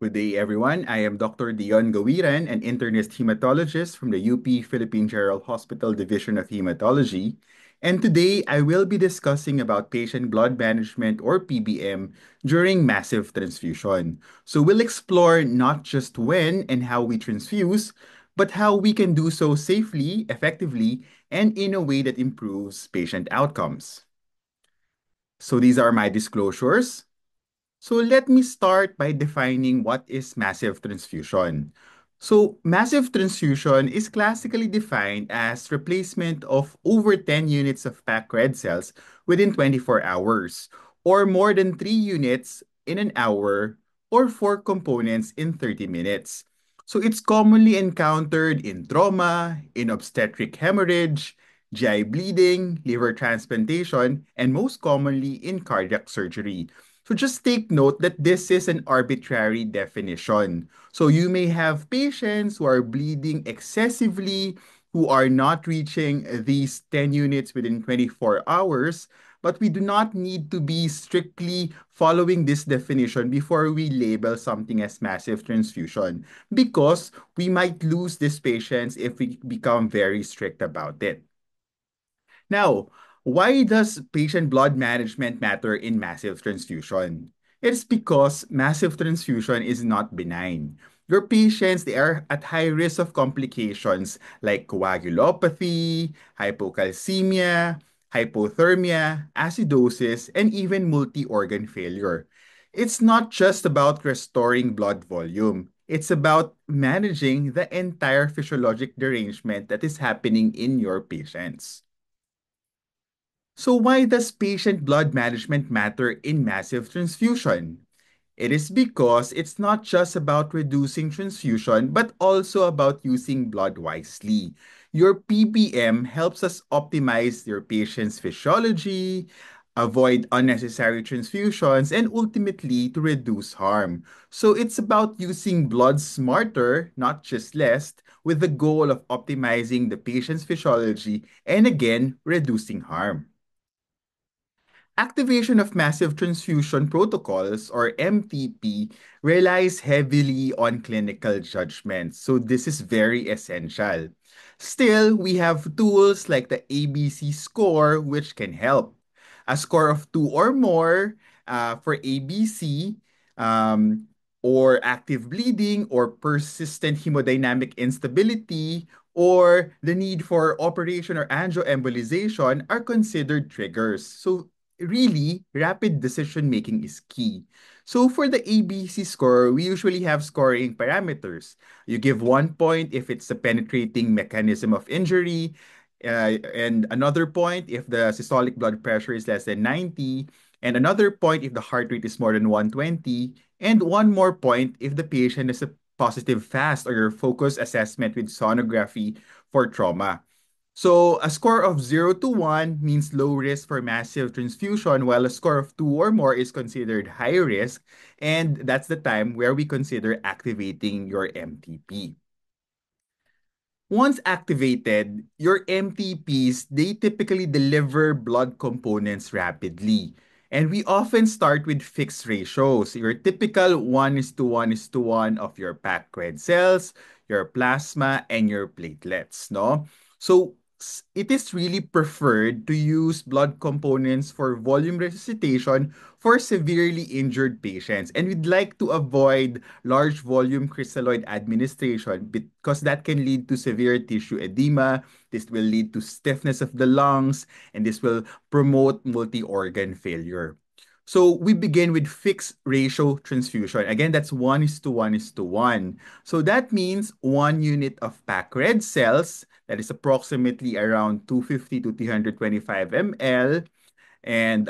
Good day, everyone. I am Dr. Dion Gawiran, an internist hematologist from the UP Philippine General Hospital Division of Hematology. And today, I will be discussing about patient blood management or PBM during massive transfusion. So we'll explore not just when and how we transfuse, but how we can do so safely, effectively, and in a way that improves patient outcomes. So these are my disclosures. So let me start by defining what is massive transfusion. So massive transfusion is classically defined as replacement of over 10 units of packed red cells within 24 hours, or more than 3 units in an hour, or 4 components in 30 minutes. So it's commonly encountered in trauma, in obstetric hemorrhage, GI bleeding, liver transplantation, and most commonly in cardiac surgery. So just take note that this is an arbitrary definition. So you may have patients who are bleeding excessively, who are not reaching these 10 units within 24 hours, but we do not need to be strictly following this definition before we label something as massive transfusion because we might lose these patients if we become very strict about it. Now, why does patient blood management matter in massive transfusion? It's because massive transfusion is not benign. Your patients, they are at high risk of complications like coagulopathy, hypocalcemia, hypothermia, acidosis, and even multi-organ failure. It's not just about restoring blood volume. It's about managing the entire physiologic derangement that is happening in your patients. So why does patient blood management matter in massive transfusion? It is because it's not just about reducing transfusion, but also about using blood wisely. Your PBM helps us optimize your patient's physiology, avoid unnecessary transfusions, and ultimately to reduce harm. So it's about using blood smarter, not just less, with the goal of optimizing the patient's physiology and again, reducing harm. Activation of massive transfusion protocols, or MTP, relies heavily on clinical judgment. So this is very essential. Still, we have tools like the ABC score, which can help. A score of 2 or more for ABC, um, or active bleeding, or persistent hemodynamic instability, or the need for operation or angioembolization are considered triggers. So really, rapid decision making is key. So for the ABC score, we usually have scoring parameters. You give 1 point if it's a penetrating mechanism of injury, and another point if the systolic blood pressure is less than 90, and another point if the heart rate is more than 120, and one more point if the patient is a positive FAST or your focus assessment with sonography for trauma. So a score of 0 to 1 means low risk for massive transfusion, while a score of 2 or more is considered high risk, and that's the time where we consider activating your MTP. Once activated, your MTPs, they typically deliver blood components rapidly. And we often start with fixed ratios. Your typical 1 is to 1 is to 1 of your packed red cells, your plasma, and your platelets, no? So it is really preferred to use blood components for volume resuscitation for severely injured patients. And we'd like to avoid large volume crystalloid administration because that can lead to severe tissue edema. This will lead to stiffness of the lungs, and this will promote multi-organ failure. So we begin with fixed ratio transfusion. Again, that's 1 is to 1 is to 1. So that means 1 unit of packed red cells, that is approximately around 250 to 325 ml. And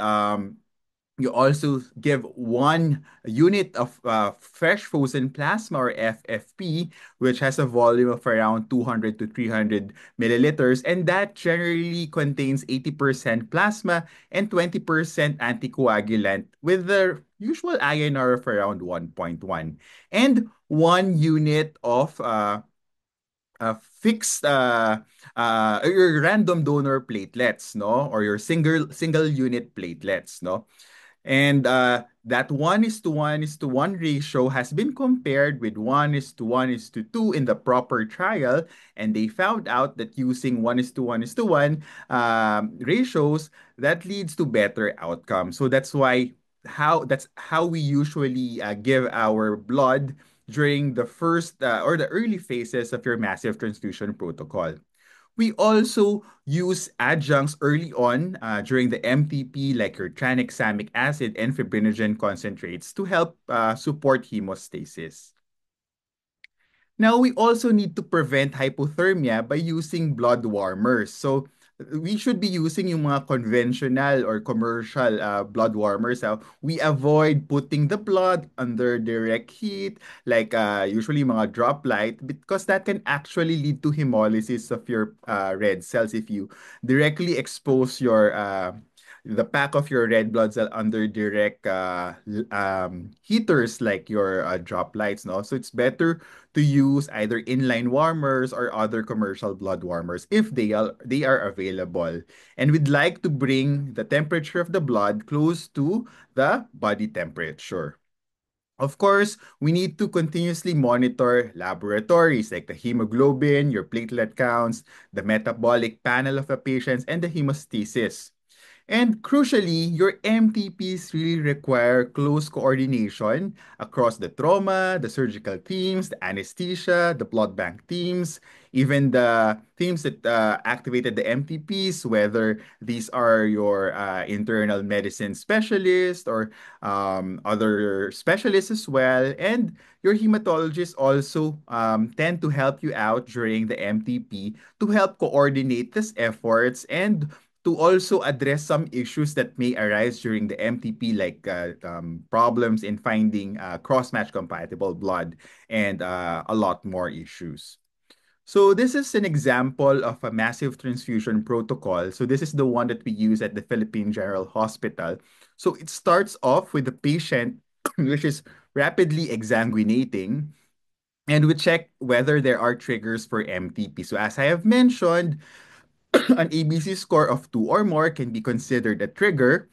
you also give 1 unit of fresh frozen plasma or FFP, which has a volume of around 200 to 300 milliliters, and that generally contains 80% plasma and 20% anticoagulant with the usual INR of around 1.1. And 1 unit of fixed your random donor platelets, no, or your single unit platelets, no. And That 1:1:1 ratio has been compared with 1:1:2 in the proper trial, and they found out that using 1:1:1 ratios, that leads to better outcomes. So that's how we usually give our blood during the first or the early phases of your massive transfusion protocol. We also use adjuncts early on during the MTP, like your tranexamic acid and fibrinogen concentrates, to help support hemostasis. Now, we also need to prevent hypothermia by using blood warmers. So, we should be using yung mga conventional or commercial blood warmers. We avoid putting the blood under direct heat, like usually mga drop light, because that can actually lead to hemolysis of your red cells if you directly expose your the pack of your red blood cell under direct heaters like your drop lights, no? So it's better to use either inline warmers or other commercial blood warmers if they are available. And we'd like to bring the temperature of the blood close to the body temperature. Of course, we need to continuously monitor laboratories like the hemoglobin, your platelet counts, the metabolic panel of the patients, and the hemostasis. And crucially, your MTPs really require close coordination across the trauma, the surgical teams, the anesthesia, the blood bank teams, even the teams that activated the MTPs, whether these are your internal medicine specialists or other specialists as well. And your hematologists also tend to help you out during the MTP to help coordinate these efforts and to also address some issues that may arise during the MTP, like problems in finding cross-match compatible blood and a lot more issues. So this is an example of a massive transfusion protocol. So this is the one that we use at the Philippine General Hospital. So it starts off with the patient, which is rapidly exsanguinating, and we check whether there are triggers for MTP. So as I have mentioned, an ABC score of 2 or more can be considered a trigger.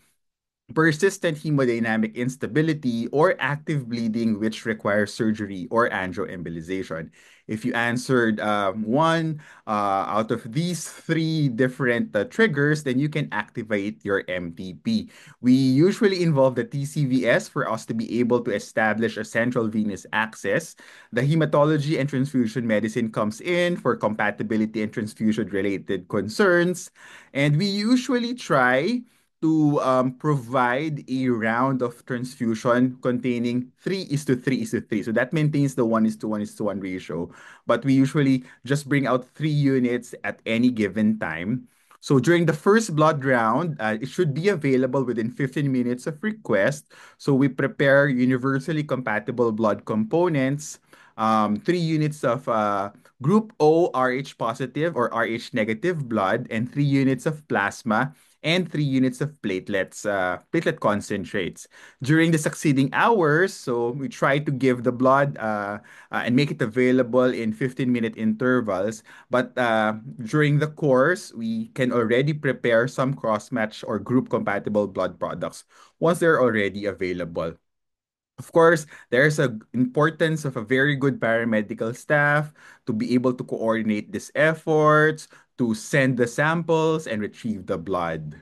Persistent hemodynamic instability, or active bleeding, which requires surgery or angioembolization. If you answered one out of these three different triggers, then you can activate your MTP. We usually involve the TCVS for us to be able to establish a central venous access. The hematology and transfusion medicine comes in for compatibility and transfusion-related concerns. And we usually try to provide a round of transfusion containing 3:3:3. So that maintains the 1:1:1 ratio. But we usually just bring out 3 units at any given time. So during the first blood round, it should be available within 15 minutes of request. So we prepare universally compatible blood components, 3 units of group O RH positive or RH negative blood, and 3 units of plasma and 3 units of platelet concentrates. During the succeeding hours, so we try to give the blood and make it available in 15-minute intervals. But during the course, we can already prepare some cross-match or group-compatible blood products once they're already available. Of course, there's a importance of a very good paramedical staff to be able to coordinate these efforts, to send the samples and retrieve the blood.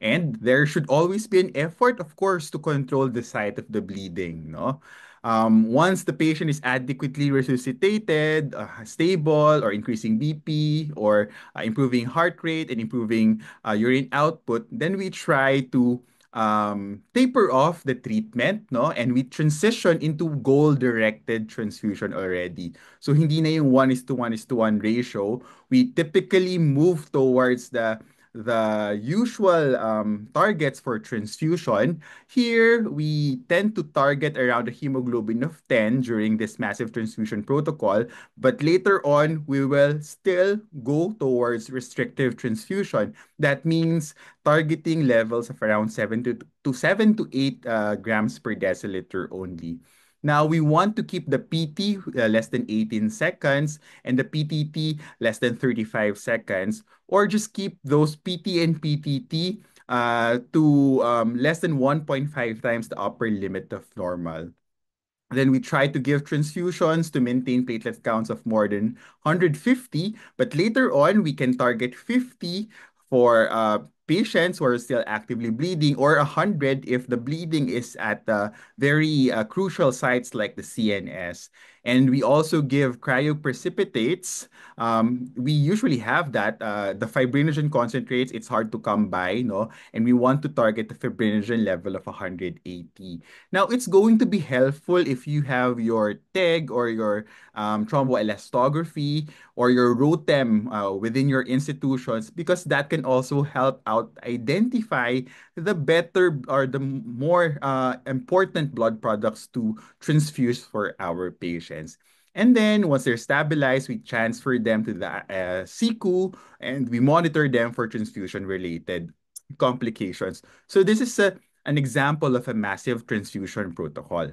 And there should always be an effort, of course, to control the site of the bleeding, no? Once the patient is adequately resuscitated, stable, or increasing BP, or improving heart rate and improving urine output, then we try to taper off the treatment, no? And we transition into goal-directed transfusion already. So hindi na yung 1:1:1 ratio. We typically move towards the usual targets for transfusion. Here, we tend to target around a hemoglobin of 10 during this massive transfusion protocol, but later on, we will still go towards restrictive transfusion. That means targeting levels of around 7 to 8 grams per deciliter only. Now, we want to keep the PT less than 18 seconds and the PTT less than 35 seconds, or just keep those PT and PTT to less than 1.5 times the upper limit of normal. Then we try to give transfusions to maintain platelet counts of more than 150, but later on we can target 50 for patients who are still actively bleeding, or 100 if the bleeding is at very crucial sites like the CNS. And we also give cryoprecipitates. We usually have that. The fibrinogen concentrates, it's hard to come by, no? And we want to target the fibrinogen level of 180. Now, it's going to be helpful if you have your TEG or your thromboelastography or your ROTEM within your institutions, because that can also help out identify the better or the more important blood products to transfuse for our patients. And then once they're stabilized, we transfer them to the SICU and we monitor them for transfusion-related complications. So this is an example of a massive transfusion protocol.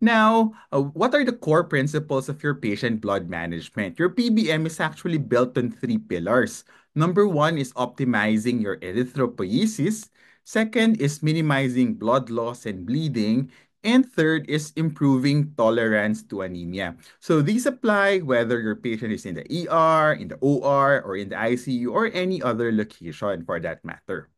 Now, what are the core principles of your patient blood management? Your PBM is actually built on three pillars. Number one is optimizing your erythropoiesis. Second is minimizing blood loss and bleeding. And third is improving tolerance to anemia. So these apply whether your patient is in the ER, in the OR, or in the ICU, or any other location for that matter.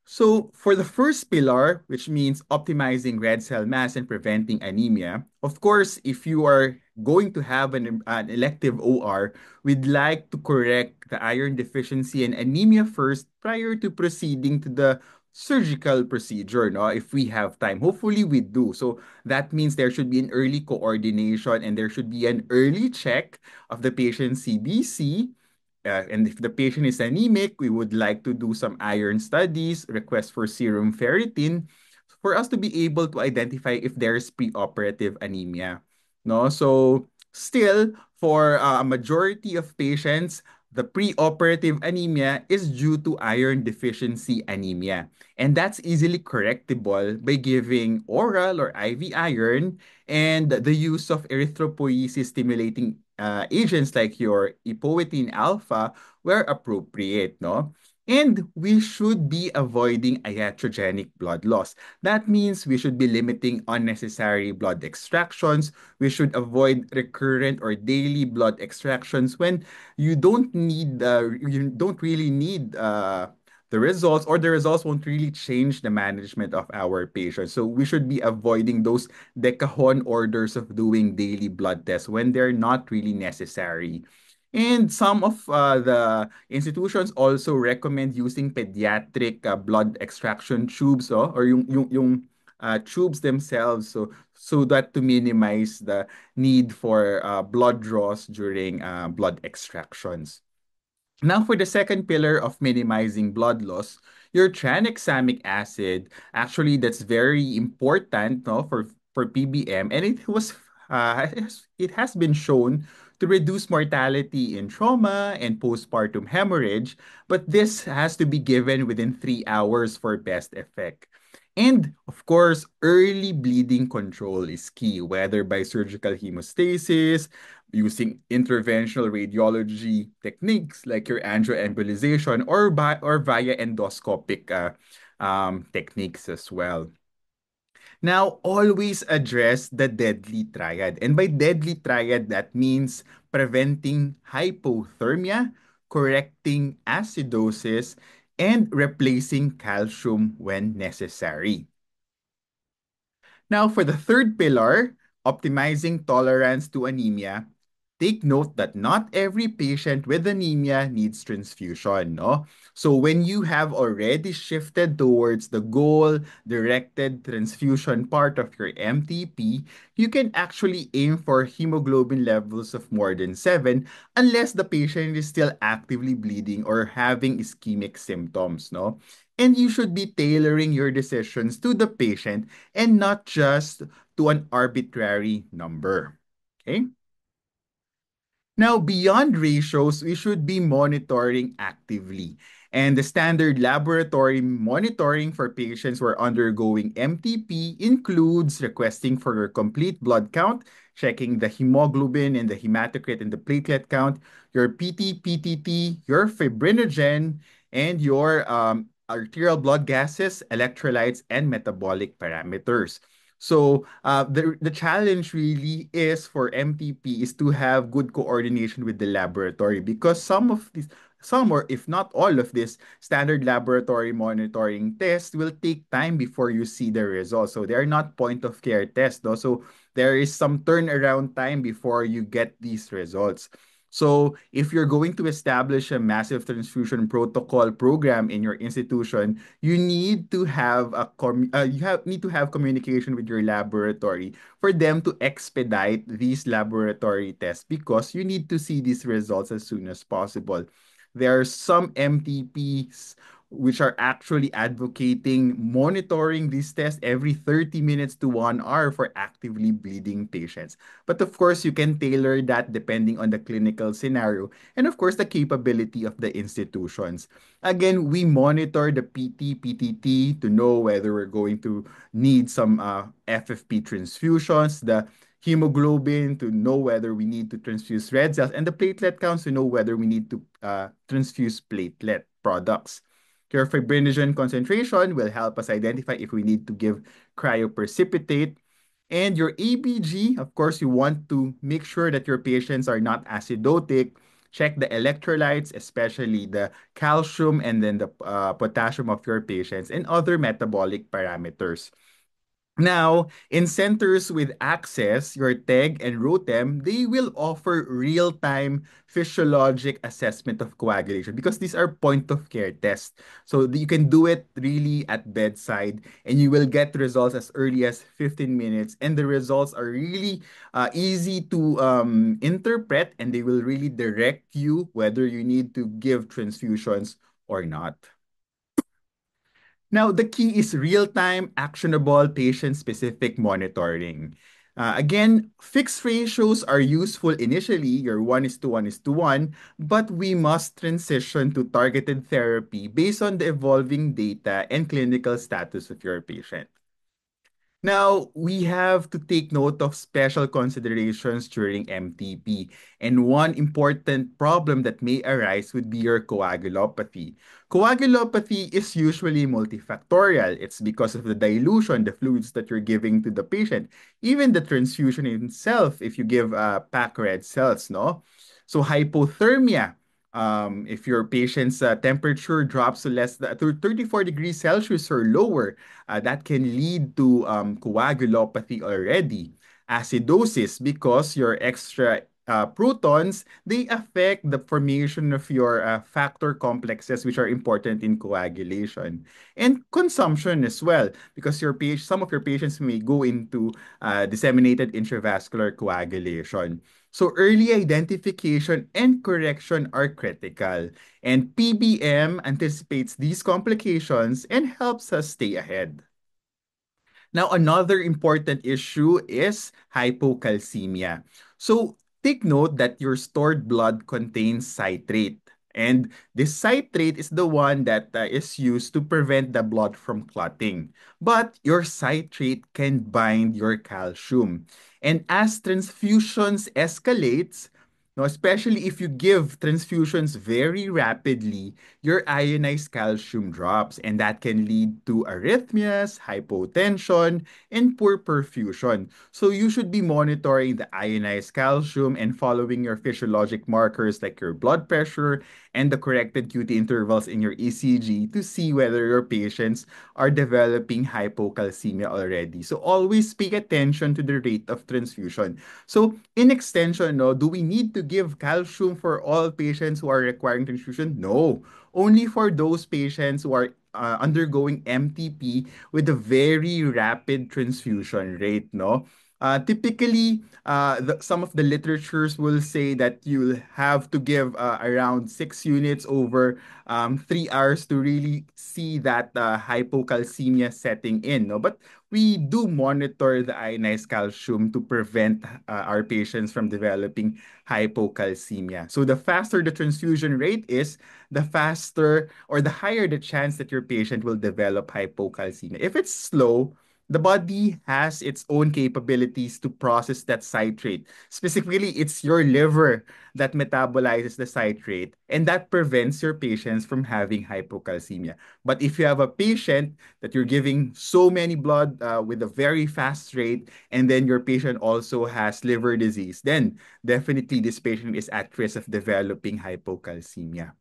So for the first pillar, which means optimizing red cell mass and preventing anemia, of course, if you are going to have an elective OR, we'd like to correct the iron deficiency and anemia first prior to proceeding to the surgical procedure, no? If we have time. Hopefully we do. So that means there should be an early coordination and there should be an early check of the patient's CBC. And if the patient is anemic, we would like to do some iron studies, request for serum ferritin, for us to be able to identify if there's preoperative anemia. No, so still for a majority of patients, the preoperative anemia is due to iron deficiency anemia. And that's easily correctable by giving oral or IV iron and the use of erythropoiesis stimulating agents like your epoetin alpha where appropriate, no? And we should be avoiding iatrogenic blood loss. That means we should be limiting unnecessary blood extractions. We should avoid recurrent or daily blood extractions when you don't really need the results, or the results won't really change the management of our patients. So we should be avoiding those decahon orders of doing daily blood tests when they're not really necessary. And some of the institutions also recommend using pediatric blood extraction tubes, oh, or yung tubes themselves, so that to minimize the need for blood draws during blood extractions. Now, for the second pillar of minimizing blood loss, your tranexamic acid, actually, that's very important, no, for PBM, and it has been shown to reduce mortality in trauma and postpartum hemorrhage, but this has to be given within 3 hours for best effect. And of course, early bleeding control is key, whether by surgical hemostasis, using interventional radiology techniques like your angioembolization, or via endoscopic techniques as well. Now, always address the deadly triad. And by deadly triad, that means preventing hypothermia, correcting acidosis, and replacing calcium when necessary. Now, for the third pillar, optimizing tolerance to anemia, take note that not every patient with anemia needs transfusion, no? So when you have already shifted towards the goal-directed transfusion part of your MTP, you can actually aim for hemoglobin levels of more than 7 unless the patient is still actively bleeding or having ischemic symptoms, no? And you should be tailoring your decisions to the patient and not just to an arbitrary number. Okay? Now, beyond ratios, we should be monitoring actively. And the standard laboratory monitoring for patients who are undergoing MTP includes requesting for your complete blood count, checking the hemoglobin and the hematocrit and the platelet count, your PT, PTT, your fibrinogen, and your arterial blood gases, electrolytes, and metabolic parameters. So the challenge really is for MTP is to have good coordination with the laboratory because some or if not all of this standard laboratory monitoring tests will take time before you see the results. So they are not point of care tests, no? So there is some turnaround time before you get these results. So if you're going to establish a massive transfusion protocol program in your institution, you need to have need to have communication with your laboratory for them to expedite these laboratory tests because you need to see these results as soon as possible. There are some MTPs which are actually advocating monitoring these tests every 30 minutes to 1 hour for actively bleeding patients. But of course, you can tailor that depending on the clinical scenario and of course the capability of the institutions. Again, we monitor the PT, PTT to know whether we're going to need some FFP transfusions, the hemoglobin to know whether we need to transfuse red cells, and the platelet counts to know whether we need to transfuse platelet products. Your fibrinogen concentration will help us identify if we need to give cryoprecipitate. And your ABG, of course, you want to make sure that your patients are not acidotic. Check the electrolytes, especially the calcium and then the potassium of your patients and other metabolic parameters. Now, in centers with access, your TEG and ROTEM, they will offer real-time physiologic assessment of coagulation because these are point-of-care tests. So you can do it really at bedside and you will get results as early as 15 minutes. And the results are really easy to interpret and they will really direct you whether you need to give transfusions or not. Now, the key is real-time, actionable, patient-specific monitoring. Again, fixed ratios are useful initially, your 1 is to 1 is to 1, but we must transition to targeted therapy based on the evolving data and clinical status of your patient. Now, we have to take note of special considerations during MTP. And one important problem that may arise would be your coagulopathy. Coagulopathy is usually multifactorial. It's because of the dilution, the fluids that you're giving to the patient. Even the transfusion itself, if you give packed red cells, no? So hypothermia, if your patient's temperature drops to to 34 degrees Celsius or lower, that can lead to coagulopathy already. Acidosis, because your extra protons, they affect the formation of your factor complexes, which are important in coagulation. And consumption as well, because some of your patients may go into disseminated intravascular coagulation. So early identification and correction are critical. And PBM anticipates these complications and helps us stay ahead. Now, another important issue is hypocalcemia. So, take note that your stored blood contains citrate. And this citrate is the one that is used to prevent the blood from clotting. But your citrate can bind your calcium. And as transfusions escalates, no, especially if you give transfusions very rapidly, your ionized calcium drops, and that can lead to arrhythmias, hypotension, and poor perfusion. So you should be monitoring the ionized calcium and following your physiologic markers like your blood pressure and the corrected QT intervals in your ECG to see whether your patients are developing hypocalcemia already. So always pay attention to the rate of transfusion. So in extension, no, do we need to give calcium for all patients who are requiring transfusion? No, only for those patients who are undergoing MTP with a very rapid transfusion rate, no? Typically, some of the literatures will say that you'll have to give around 6 units over 3 hours to really see that hypocalcemia setting in. No? But we do monitor the ionized calcium to prevent our patients from developing hypocalcemia. So the faster the transfusion rate is, the faster or the higher the chance that your patient will develop hypocalcemia. If it's slow, the body has its own capabilities to process that citrate. Specifically, it's your liver that metabolizes the citrate, and that prevents your patients from having hypocalcemia. But if you have a patient that you're giving so many blood with a very fast rate, and then your patient also has liver disease, then definitely this patient is at risk of developing hypocalcemia.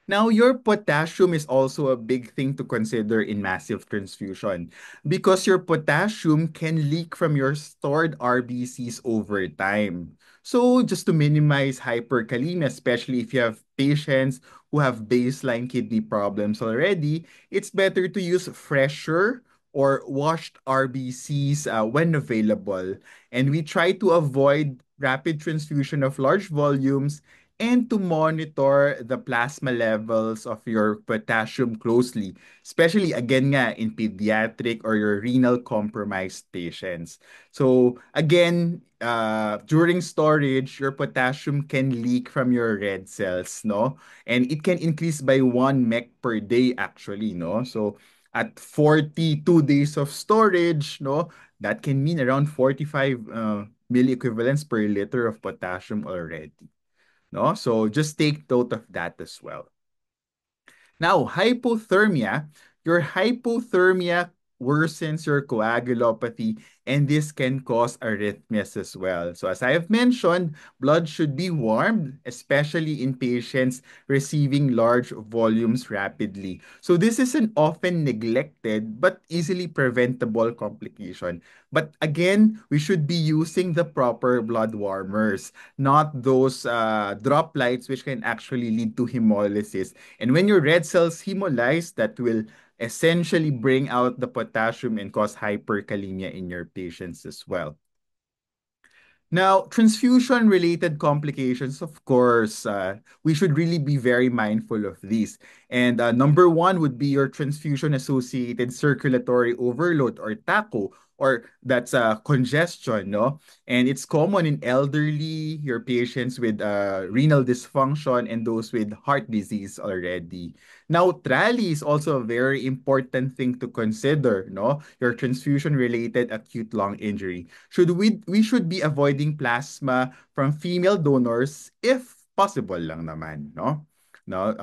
Now, your potassium is also a big thing to consider in massive transfusion because your potassium can leak from your stored RBCs over time. So, just to minimize hyperkalemia, especially if you have patients who have baseline kidney problems already, it's better to use fresher or washed RBCs when available. And we try to avoid rapid transfusion of large volumes and to monitor the plasma levels of your potassium closely, especially again nga in pediatric or your renal compromised patients. So again, during storage, your potassium can leak from your red cells, no? And it can increase by 1 mec per day actually, no? So at 42 days of storage, no, that can mean around 45 milliequivalents per liter of potassium already. No? So just take note of that as well. Now, hypothermia, your hypothermia worsens your coagulopathy, and this can cause arrhythmias as well. So as I have mentioned, blood should be warmed, especially in patients receiving large volumes rapidly. So this is an often neglected but easily preventable complication. But again, we should be using the proper blood warmers, not those drop lights which can actually lead to hemolysis. And when your red cells hemolyze, that will essentially bring out the potassium and cause hyperkalemia in your patients as well. Now, transfusion-related complications, of course, we should really be very mindful of these. And number one would be your transfusion-associated circulatory overload or TACO, or that's congestion, no? And it's common in elderly, your patients with renal dysfunction, and those with heart disease already. Now, TRALI is also a very important thing to consider, no? Your transfusion-related acute lung injury. We should be avoiding plasma from female donors if possible lang naman, no? No,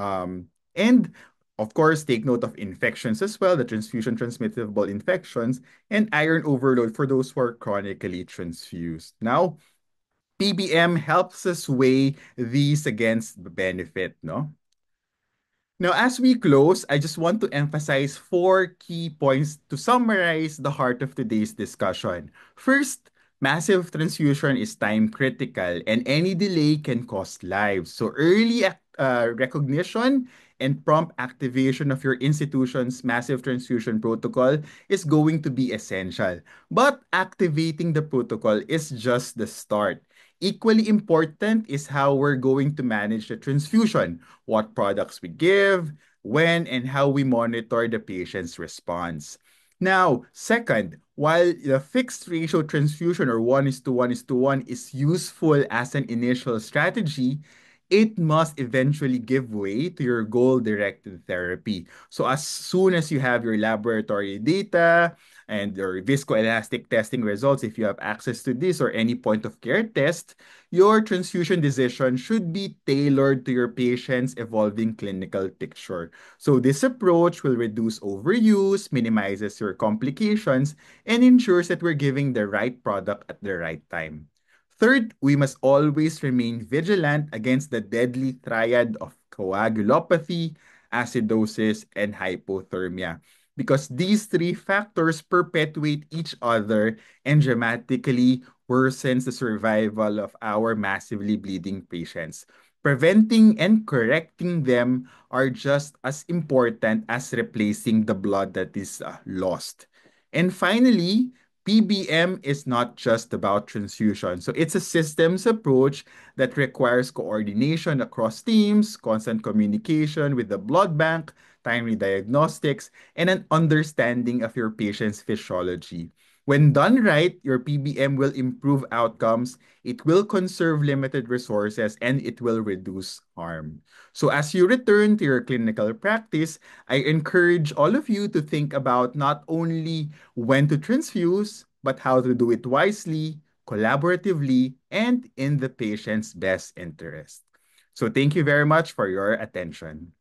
and of course, take note of infections as well, the transfusion transmissible infections, and iron overload for those who are chronically transfused. Now, PBM helps us weigh these against the benefit, no? Now, as we close, I just want to emphasize four key points to summarize the heart of today's discussion. First, massive transfusion is time critical and any delay can cost lives. So, early recognition and prompt activation of your institution's massive transfusion protocol is going to be essential. But activating the protocol is just the start. Equally important is how we're going to manage the transfusion, what products we give, when, and how we monitor the patient's response. Now, second, while the fixed ratio transfusion or 1 is to 1 is to 1 is useful as an initial strategy, it must eventually give way to your goal-directed therapy. So as soon as you have your laboratory data and your viscoelastic testing results, if you have access to this or any point of care test, your transfusion decision should be tailored to your patient's evolving clinical picture. So this approach will reduce overuse, minimizes your complications, and ensures that we're giving the right product at the right time. Third, we must always remain vigilant against the deadly triad of coagulopathy, acidosis, and hypothermia because these three factors perpetuate each other and dramatically worsens the survival of our massively bleeding patients. Preventing and correcting them are just as important as replacing the blood that is lost. And finally, PBM is not just about transfusion. So it's a systems approach that requires coordination across teams, constant communication with the blood bank, timely diagnostics, and an understanding of your patient's physiology. When done right, your PBM will improve outcomes, it will conserve limited resources, and it will reduce harm. So, as you return to your clinical practice, I encourage all of you to think about not only when to transfuse, but how to do it wisely, collaboratively, and in the patient's best interest. So, thank you very much for your attention.